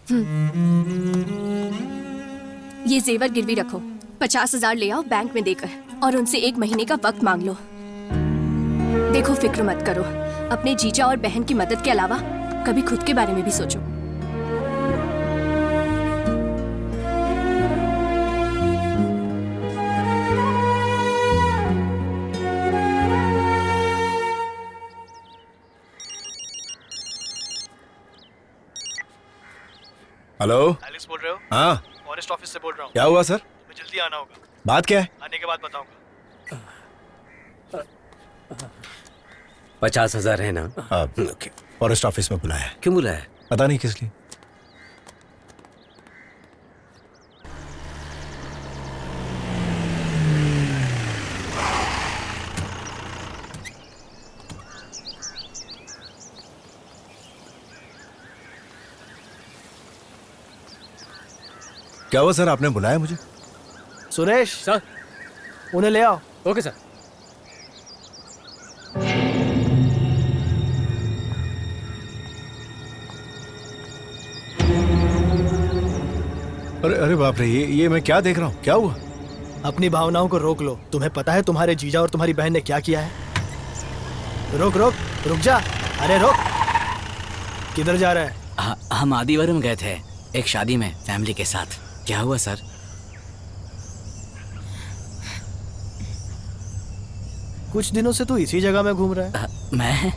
ये जेवर गिरवी रखो, 50,000 ले आओ बैंक में देकर और उनसे 1 महीने का वक्त मांग लो। देखो, फिक्र मत करो, अपने जीजा और बहन की मदद के अलावा कभी खुद के बारे में भी सोचो। हेलो, एलेक्स बोल रहे हो? हाँ, फॉरेस्ट ऑफिस से बोल रहा हूँ। क्या हुआ सर? मैं जल्दी आना होगा। बात क्या है? आने के बाद बताऊंगा। 50,000 है ना? ओके, फॉरेस्ट ऑफिस में बुलाया है। क्यों बुलाया है? पता नहीं किस लिए। क्या हुआ सर, आपने बुलाया मुझे? सुरेश सर। उन्हें ले आओ। Okay sir. अरे अरे बाप रे, ये मैं क्या देख रहा हूँ? क्या हुआ? अपनी भावनाओं को रोक लो। तुम्हें पता है तुम्हारे जीजा और तुम्हारी बहन ने क्या किया है? रुक रुक रुक जा। अरे रुक, किधर जा रहा है? हम आदिवारम गए थे एक शादी में फैमिली के साथ। क्या हुआ सर? कुछ दिनों से तू इसी जगह में घूम रहा है। मैं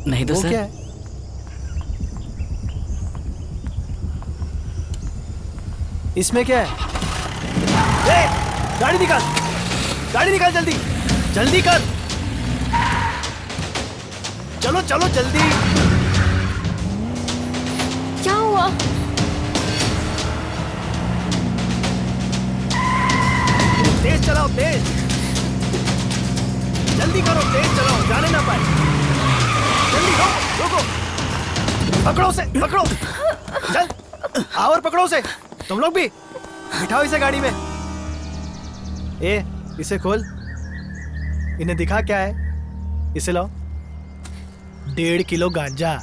नहीं तो वो सर। क्या है? इसमें क्या है? गाड़ी निकाल, गाड़ी निकाल, जल्दी जल्दी कर। चलो चलो जल्दी। क्या हुआ? तेज चलाओ, तेज जल्दी करो, तेज चलाओ, जाने ना पाए। जल्दी रोको रोको। पकड़ो से, पकड़ो। चल आओ और पकड़ो से। तुम लोग भी बिठाओ इसे गाड़ी में। ए, इसे खोल। इन्हें दिखा क्या है। इसे लाओ। 1.5 किलो गांजा,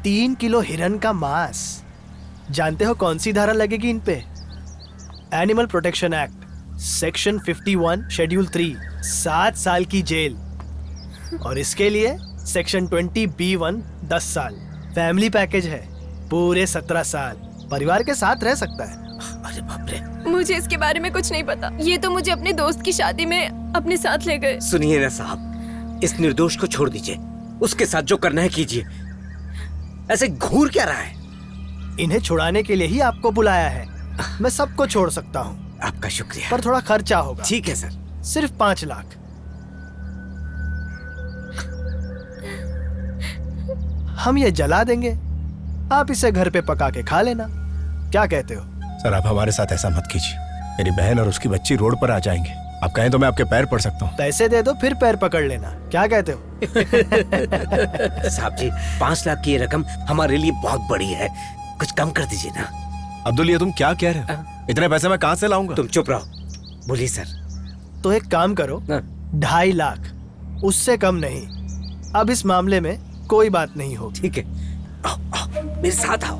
3 किलो हिरन का मांस। जानते हो कौन सी धारा लगेगी इन पे? Animal protection act section 51 schedule 3, 7 साल की जेल। और इसके लिए सेक्शन 20B1 10 साल। फैमिली पैकेज है, पूरे 17 साल परिवार के साथ रह सकता है। अरे बाप रे। मुझे इसके बारे में कुछ नहीं पता। ये तो मुझे अपने दोस्त की शादी में अपने साथ ले गए। सुनिए ना साहब, इस निर्दोष को छोड़ दीजिए, उसके साथ जो करना है कीजिए। ऐसे घूर क्या रहा है? इन्हें छुड़ाने के लिए ही आपको बुलाया है। मैं सबको छोड़ सकता हूँ, आपका शुक्रिया। पर थोड़ा खर्चा होगा। ठीक है सर। सिर्फ 5 लाख। हम ये जला देंगे, आप इसे घर पे पका के खा लेना। क्या कहते हो? सर, आप हमारे साथ ऐसा मत कीजिए। मेरी बहन और उसकी बच्ची रोड पर आ जाएंगे। आप कहें तो मैं आपके पैर पड़ सकता हूँ। पैसे दे दो, फिर पैर पकड़ लेना। क्या कहते हो? साहब जी, 5 लाख की ये रकम हमारे लिए बहुत बड़ी है, कुछ कम कर दीजिए ना। अब्दुल, ये तुम क्या कह रहे हो? इतने पैसे मैं कहाँ से लाऊंगा? तुम चुप रहो। बोलिए सर। तो एक काम करो, 2.5 लाख, उससे कम नहीं। अब इस मामले में कोई बात नहीं होगी। ठीक है, आओ, आओ, मेरे साथ आओ।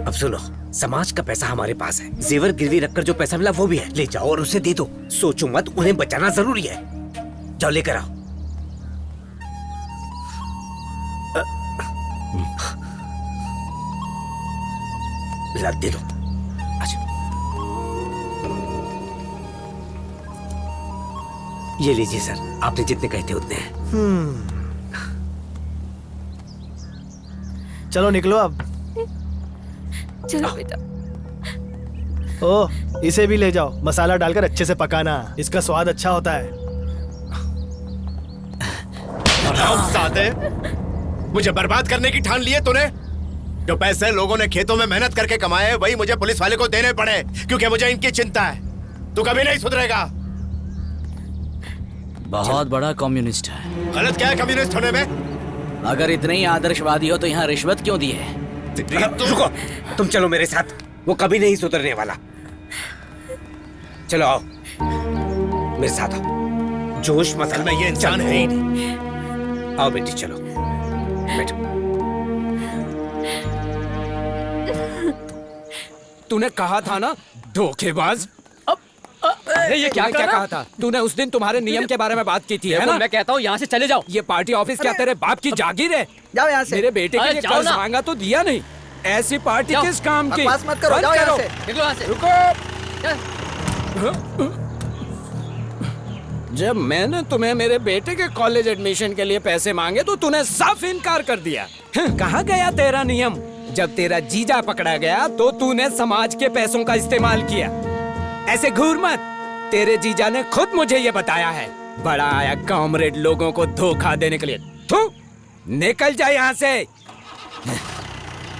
अब सुनो, समाज का पैसा हमारे पास है। जेवर गिरवी रखकर जो पैसा मिला वो भी है। ले जाओ और उसे दे दो। सोचो मत, उन्हें बचाना जरूरी है। जाओ लेकर आओ। ला दे दो। अच्छा, ये लीजिए सर, आपने जितने कहे थे उतने हैं। चलो निकलो अब। चलो बेटा। ओ, इसे भी ले जाओ। मसाला डालकर अच्छे से पकाना, इसका स्वाद अच्छा होता है। मुझे बर्बाद करने की ठान ली है तूने? जो पैसे लोगों ने खेतों में मेहनत करके कमाए, वही मुझे पुलिस वाले को देने पड़े, क्योंकि मुझे इनकी चिंता है। तू कभी नहीं सुधरेगा। बहुत बड़ा कम्युनिस्ट है। गलत क्या है कम्युनिस्ट होने में? अगर इतने ही आदर्शवादी हो तो यहाँ रिश्वत क्यों दी है? रुको, तुम चलो मेरे साथ, वो कभी नहीं सुधरने वाला। चलो आओ मेरे साथ आओ। जोश मत, में ये इंसान है ही नहीं। आओ बेटी चलो। बैठो। तूने कहा था ना धोखेबाज। अरे ये क्या क्या कहा था तूने उस दिन? तुम्हारे नियम के बारे में बात की थी, है ना? मैं कहता हूँ यहाँ से चले जाओ। ये पार्टी ऑफिस क्या तेरे बाप की जागीर है? जाओ यहाँ से। मेरे बेटे के अरे लिए जाओ कर्ज ना। मांगा तो दिया नहीं। ऐसी पार्टी जाओ। किस काम की? बकवास मत करो, बंद जाओ यहाँ से। निकलो यहाँ से। रुको। जब मैंने तुम्हें मेरे बेटे के कॉलेज एडमिशन के लिए पैसे मांगे तो तूने साफ इनकार कर दिया। कहाँ गया तेरा नियम? जब तेरा जीजा पकड़ा गया तो तूने समाज के पैसों का इस्तेमाल किया। ऐसे घूर मत। तेरे जीजा ने खुद मुझे ये बताया है। बड़ा आया कॉमरेड लोगों को धोखा देने के लिए। थू, निकल जा यहाँ से।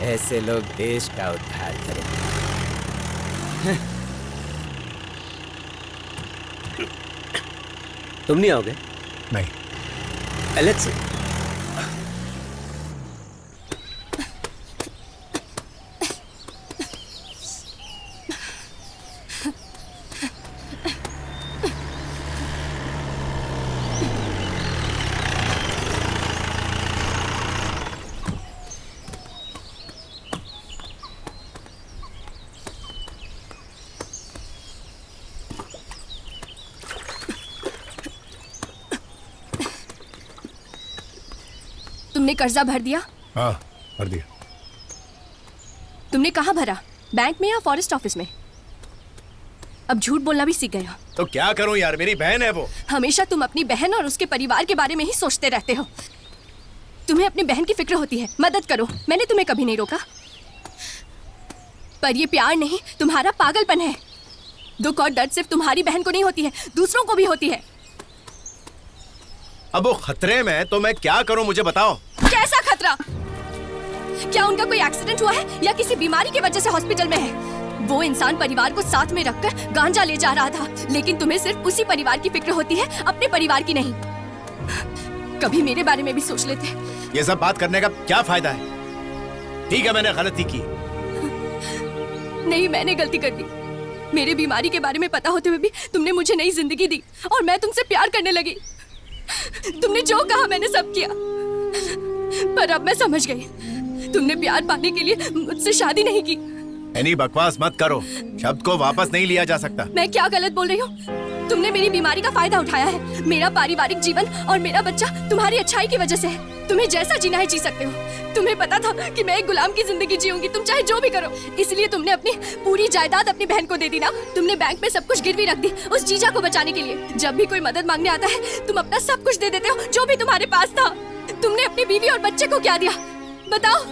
ऐसे लोग देश का उद्धार करें। तुम नहीं आओगे? नहीं। एलेक्स, तुमने कर्जा भर दिया? हाँ, भर दिया। तुमने कहाँ भरा? बैंक में या फॉरेस्ट ऑफिस में? अब झूठ बोलना भी सीख गए हो। तो क्या करूं यार, मेरी बहन है वो। हमेशा तुम अपनी बहन और उसके परिवार के बारे में ही सोचते रहते हो। तुम्हें अपनी बहन की फिक्र होती है, मदद करो। मैंने तुम्हें कभी नहीं रोका। पर ये प्यार नहीं, तुम्हारा पागलपन है। दुख और दर्द सिर्फ तुम्हारी बहन को नहीं होती है, दूसरों को भी होती है। अब वो खतरे में है तो मैं क्या करूं, मुझे बताओ। कैसा खतरा? क्या उनका कोई एक्सीडेंट हुआ है या किसी बीमारी की वजह से हॉस्पिटल में है? वो इंसान परिवार को साथ में रखकर गांजा ले जा रहा था, लेकिन तुम्हें सिर्फ उसी परिवार की फिक्र होती है, अपने परिवार की नहीं। कभी मेरे बारे में भी सोच लेते। ये सब बात करने का क्या फायदा है? ठीक है, मैंने गलती की। नहीं, मैंने गलती कर दी। मेरे बीमारी के बारे में पता होते हुए भी तुमने मुझे नई जिंदगी दी और मैं तुमसे प्यार करने लगी। तुमने जो कहा मैंने सब किया। पर अब मैं समझ गई, तुमने प्यार पाने के लिए मुझसे शादी नहीं की। एनी बकवास मत करो, शब्द को वापस नहीं लिया जा सकता। मैं क्या गलत बोल रही हूँ? तुमने मेरी बीमारी का फायदा उठाया है। मेरा पारिवारिक जीवन और मेरा बच्चा तुम्हारी अच्छाई की वजह से है। तुम्हें जैसा जीना है जी सकते हो। तुम्हें पता था कि मैं एक गुलाम की जिंदगी जीऊंगी, तुम चाहे जो भी करो। इसलिए तुमने अपनी पूरी जायदाद अपनी बहन को दे दी ना। तुमने बैंक में सब कुछ गिरवी रख दी उस जीजा को बचाने के लिए। जब भी कोई मदद मांगने आता है तुम अपना सब कुछ दे देते हो, जो भी तुम्हारे पास था। तुमने अपनी बीवी और बच्चे को क्या दिया बताओ?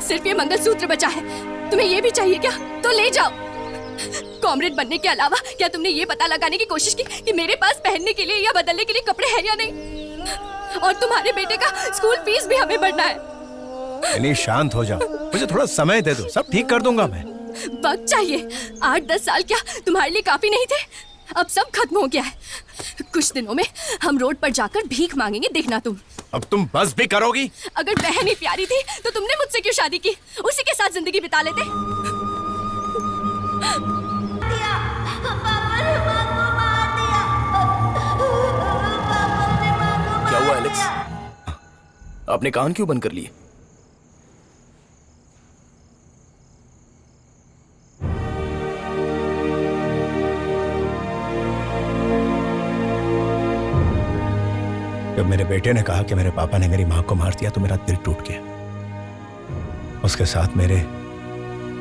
सिर्फ ये मंगलसूत्र बचा है। तुम्हें ये भी चाहिए क्या? तो ले जाओ। कॉमरेड बनने के अलावा क्या तुमने ये पता लगाने की कोशिश की कि मेरे पास पहनने के लिए या बदलने के लिए कपड़े हैं या नहीं? और तुम्हारे बेटे का स्कूल फीस भी हमें भरना है। एनी शांत हो जाओ, मुझे थोड़ा समय दे दो, सब ठीक कर दूंगा मैं। वक्त चाहिए। 8-10 साल क्या तुम्हारे लिए काफी नहीं थे? अब सब खत्म हो गया है। कुछ दिनों में हम रोड पर जाकर भीख मांगेंगे, देखना तुम। अब तुम बस भी करोगी? अगर बहन ही प्यारी थी तो तुमने मुझसे क्यों शादी की? उसी के साथ जिंदगी बिता लेते। क्या हुआ एलेक्स? आपने कान क्यों बंद कर लिए? जब मेरे बेटे ने कहा कि मेरे पापा ने मेरी माँ को मार दिया तो मेरा दिल टूट गया। उसके साथ मेरे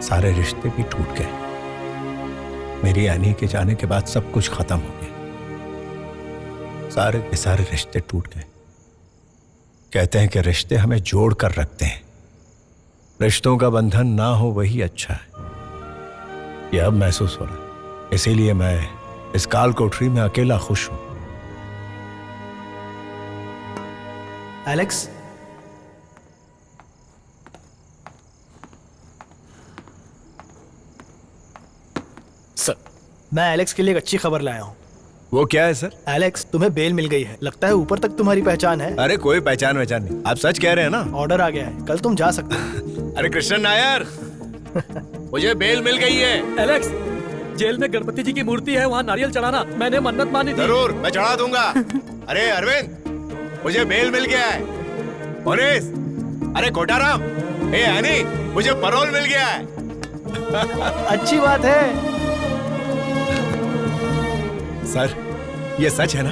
सारे रिश्ते भी टूट गए। मेरी यानी के जाने के बाद सब कुछ खत्म हो गया। सारे के सारे रिश्ते टूट गए। कहते हैं कि रिश्ते हमें जोड़ कर रखते हैं। रिश्तों का बंधन ना हो वही अच्छा है। यह अब महसूस हो रहा है। इसीलिए मैं इस काल कोठरी में अकेला खुश हूं। एलेक्स, सर, मैं एलेक्स के लिए एक अच्छी खबर लाया हूँ। वो क्या है सर? एलेक्स, तुम्हें बेल मिल गई है। लगता है ऊपर तक तुम्हारी पहचान है। अरे कोई पहचान नहीं। आप सच कह रहे हैं ना? ऑर्डर आ गया है, कल तुम जा सकते हो। अरे कृष्ण नायर, मुझे बेल मिल गई है। एलेक्स, जेल में गणपति जी की मूर्ति है, वहाँ नारियल चढ़ाना। मैंने मन्नत मानी थी। जरूर, मैं चढ़ा दूंगा। अरे अरविंद, मुझे बेल मिल गया है। मोरिस, अरे कोटाराम, ए हनी, मुझे पैरोल मिल गया है। अच्छी बात है। सर, ये सच है ना?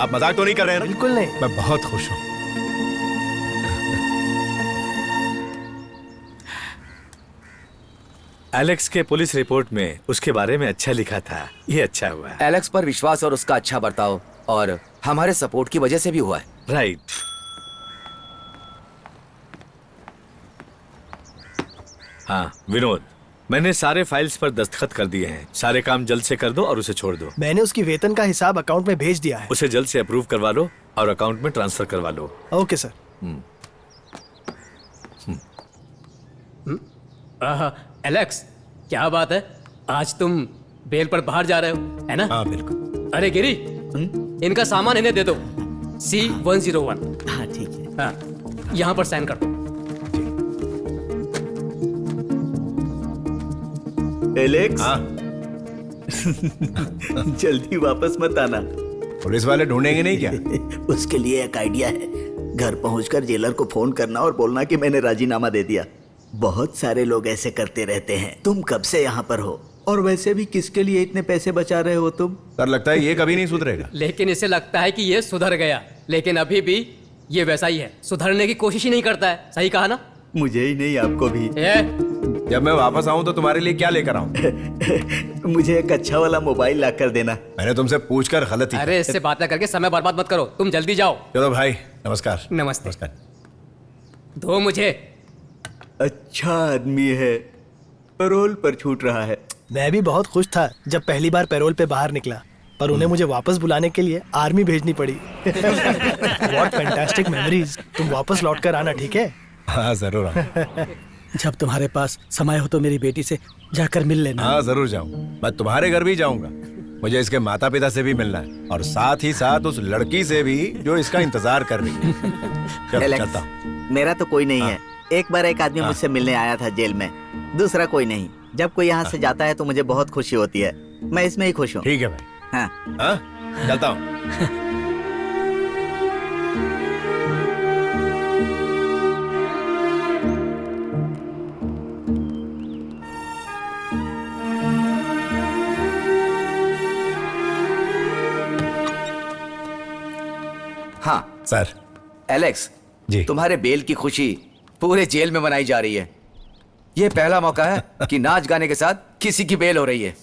आप मजाक तो नहीं कर रहे हैं ना? बिल्कुल नहीं। मैं बहुत खुश हूँ। एलेक्स के पुलिस रिपोर्ट में उसके बारे में अच्छा लिखा था। ये अच्छा हुआ। एलेक्स पर विश्वास और उसका अच्छा बर्ताव और हमारे सपोर्ट की वजह से भी हुआ है। राइट। हाँ विनोद, मैंने सारे फाइल्स पर दस्तखत कर दिए हैं। सारे काम जल्द से कर दो और उसे छोड़ दो। मैंने उसकी वेतन का हिसाब अकाउंट में भेज दिया है। उसे जल्द से अप्रूव करवा लो और अकाउंट में ट्रांसफर करवा लो। Okay sir. एलेक्स, क्या बात है, आज तुम बेल पर बाहर जा रहे हो, है ना? हाँ बिल्कुल। अरे गिरी, इनका सामान इन्हें दे दो। C101। हाँ ठीक है। हाँ, यहाँ पर साइन कर दो। एलेक्स, हाँ, जल्दी वापस मत आना। पुलिस वाले ढूंढेंगे नहीं क्या? उसके लिए एक आइडिया है। घर पहुंचकर जेलर को फोन करना और बोलना कि मैंने राजीनामा दे दिया। बहुत सारे लोग ऐसे करते रहते हैं। तुम कब से यहाँ पर हो? और वैसे भी किसके लिए इतने पैसे बचा रहे हो तुम? सर, लगता है ये कभी नहीं सुधरेगा। लेकिन इसे लगता है कि ये सुधर गया, लेकिन अभी भी ये वैसा ही है। सुधरने की कोशिश ही नहीं करता है। सही कहा ना? मुझे ही नहीं, आपको भी। जब मैं वापस आऊं तो तुम्हारे लिए क्या लेकर आऊं? मुझे एक अच्छा वाला मोबाइल ला कर देना। मैंने तुमसे पूछकर गलती। अरे इससे बातें करके समय बर्बाद मत करो, तुम जल्दी जाओ। चलो भाई, नमस्कार। नमस्ते। नमस्कार। दो मुझे। अच्छा आदमी है, पैरोल पर छूट रहा है। मैं भी बहुत खुश था जब पहली बार पैरोल पे बाहर निकला, पर उन्हें मुझे वापस बुलाने के लिए आर्मी भेजनी पड़ी। What fantastic memories. तुम वापस लौट कर आना, ठीक है? हाँ जरूर आऊं। जब तुम्हारे पास समय हो तो मेरी बेटी से जाकर मिल लेना। हाँ जरूर जाऊं। मैं तुम्हारे घर भी जाऊंगा। मुझे इसके माता पिता से भी मिलना है और साथ ही साथ उस लड़की से भी जो इसका इंतजार कर रही है। चलता हूं। मेरा तो कोई नहीं है। एक बार एक आदमी मुझसे मिलने आया था जेल में, दूसरा कोई नहीं। जब कोई यहाँ से जाता है तो मुझे बहुत खुशी होती है। मैं इसमें ही खुश हूँ। ठीक है भाई। हाँ, हाँ, चलता हूँ। हाँ सर। एलेक्स जी। तुम्हारे बेल की खुशी पूरे जेल में मनाई जा रही है। ये पहला मौका है कि नाच गाने के साथ किसी की बेल हो रही है।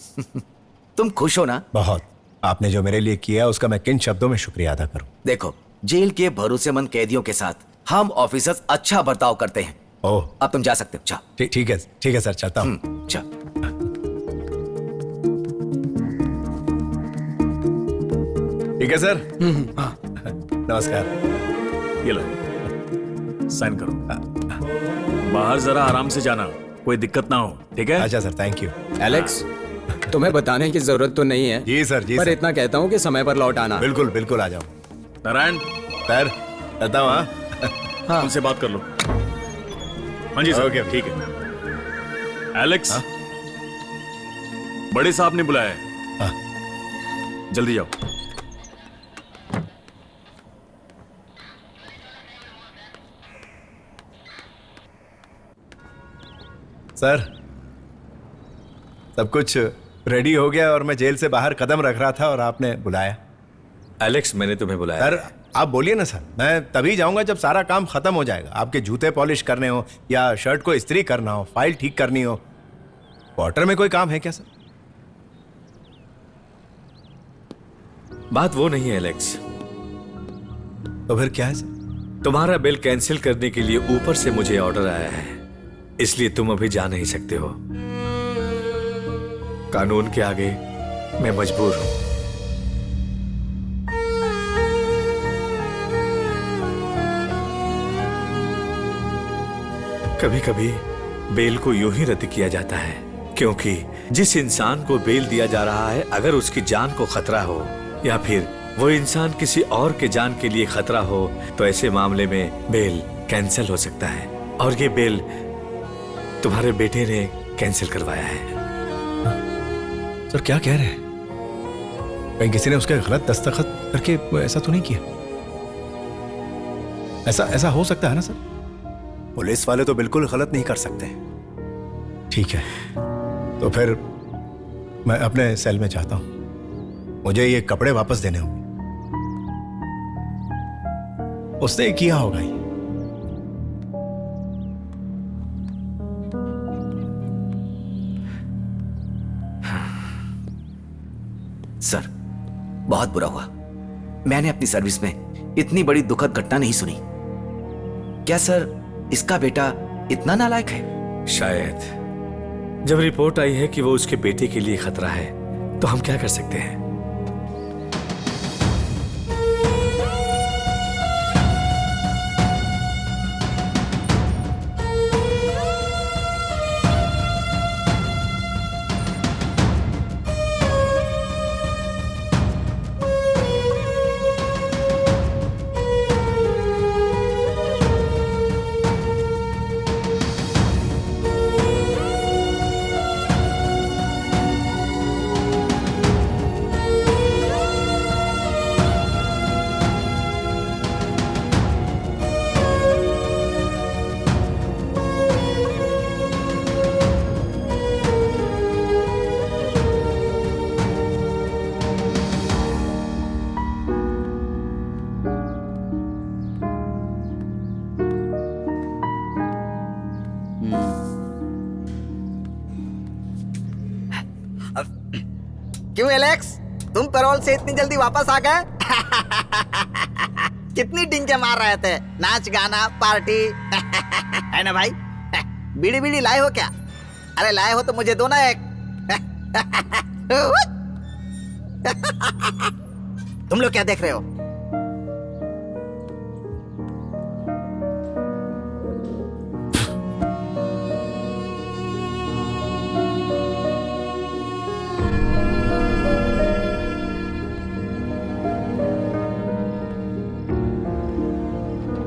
तुम खुश हो ना? बहुत। आपने जो मेरे लिए किया उसका मैं किन शब्दों में शुक्रिया अदा करूं। देखो, जेल के भरोसेमंद कैदियों के साथ हम ऑफिसर्स अच्छा बर्ताव करते हैं। ओह, अब तुम जा सकते हो। जाओ। ठीक है सर, चलता हूँ। जाओ। ठीक है सर। नमस्कार। ये लो, साइन करो। बाहर जरा आराम से जाना, कोई दिक्कत ना हो, ठीक है? अच्छा सर, थैंक यू। एलेक्स, तुम्हें बताने की जरूरत तो नहीं है। जी सर, जी पर सर। इतना कहता हूँ कि समय पर लौट आना। बिल्कुल बिल्कुल आ जाऊँ। नारायण, सर, चलता हूँ। हाँ, उनसे बात कर लो। हाँ जी सर, ओके, ठीक है। एलेक्स, बड़े साहब ने बुलाया है। जल्दी जाओ। सर, सब कुछ रेडी हो गया और मैं जेल से बाहर कदम रख रहा था और आपने बुलाया। एलेक्स, मैंने तुम्हें बुलाया। सर, आप बोलिए ना सर, मैं तभी जाऊंगा जब सारा काम खत्म हो जाएगा। आपके जूते पॉलिश करने हो या शर्ट को इस्त्री करना हो, फाइल ठीक करनी हो। क्वार्टर में कोई काम है क्या सर? बात वो नहीं है एलेक्स। तो फिर क्या है सर? तुम्हारा बिल कैंसिल करने के लिए ऊपर से मुझे ऑर्डर आया है, इसलिए तुम अभी जा नहीं सकते हो। कानून के आगे मैं मजबूर हूं। कभी कभी बेल को यूं ही रद्द किया जाता है, क्योंकि जिस इंसान को बेल दिया जा रहा है, अगर उसकी जान को खतरा हो या फिर वो इंसान किसी और के जान के लिए खतरा हो, तो ऐसे मामले में बेल कैंसिल हो सकता है। और ये बेल तुम्हारे बेटे ने कैंसिल करवाया है। सर, क्या कह रहे हैं? कहीं किसी ने उसके गलत दस्तखत करके ऐसा तो नहीं किया? ऐसा ऐसा हो सकता है ना सर? पुलिस वाले तो बिल्कुल गलत नहीं कर सकते। ठीक है, तो फिर मैं अपने सेल में जाता हूं। मुझे ये कपड़े वापस देने होंगे। उसने ही किया होगा ये। सर, बहुत बुरा हुआ। मैंने अपनी सर्विस में इतनी बड़ी दुखद घटना नहीं सुनी। क्या सर इसका बेटा इतना नालायक है? शायद। जब रिपोर्ट आई है कि वो उसके बेटे के लिए खतरा है, तो हम क्या कर सकते हैं? क्यों एलेक्स, तुम पैरोल से इतनी जल्दी वापस आ गए? कितनी डिंगे मार रहे थे, नाच गाना पार्टी है ना भाई? बीड़ी बीड़ी लाए हो क्या? अरे लाए हो तो मुझे दो ना एक। तुम लोग क्या देख रहे हो?